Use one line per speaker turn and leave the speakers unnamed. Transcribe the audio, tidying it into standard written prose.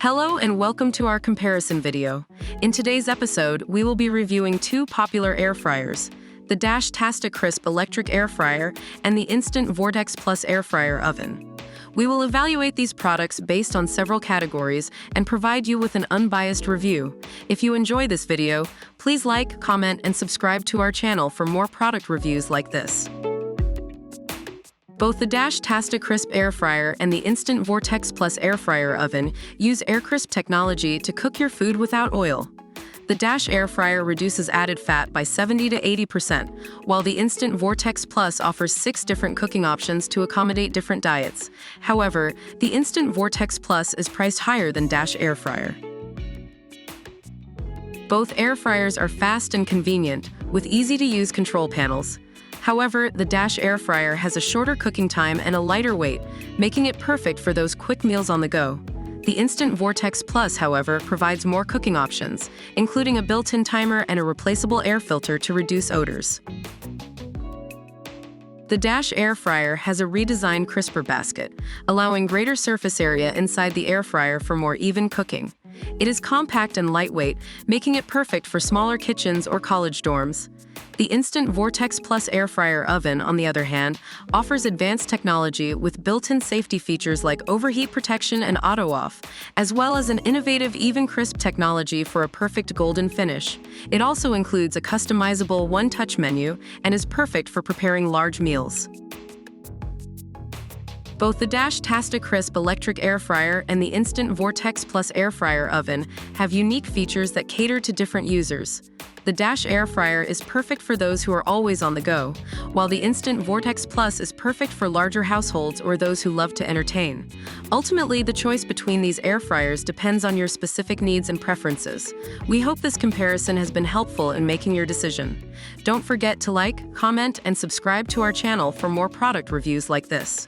Hello and welcome to our comparison video. In today's episode, we will be reviewing two popular air fryers, the Tasti-Crisp electric air fryer and the Instant Vortex Plus air fryer oven. We will evaluate these products based on several categories and provide you with an unbiased review. If you enjoy this video, please like, comment, and subscribe to our channel for more product reviews like this. Both the Tasti-Crisp air fryer and the Instant Vortex Plus air fryer oven use AirCrisp technology to cook your food without oil. The air fryer reduces added fat by 70 to 80%, while the Instant Vortex Plus offers 6 different cooking options to accommodate different diets. However, the Instant Vortex Plus is priced higher than air fryer. Both air fryers are fast and convenient, with easy-to-use control panels. However, the air fryer has a shorter cooking time and a lighter weight, making it perfect for those quick meals on the go. The Instant Vortex Plus, however, provides more cooking options, including a built-in timer and a replaceable air filter to reduce odors. The air fryer has a redesigned crisper basket, allowing greater surface area inside the air fryer for more even cooking. It is compact and lightweight, making it perfect for smaller kitchens or college dorms. The Instant Vortex Plus air fryer oven, on the other hand, offers advanced technology with built-in safety features like overheat protection and auto-off, as well as an innovative even crisp technology for a perfect golden finish. It also includes a customizable one-touch menu and is perfect for preparing large meals. Both the Tasti-Crisp electric air fryer and the Instant Vortex Plus air fryer oven have unique features that cater to different users. The air fryer is perfect for those who are always on the go, while the Instant Vortex Plus is perfect for larger households or those who love to entertain. Ultimately, the choice between these air fryers depends on your specific needs and preferences. We hope this comparison has been helpful in making your decision. Don't forget to like, comment, and subscribe to our channel for more product reviews like this.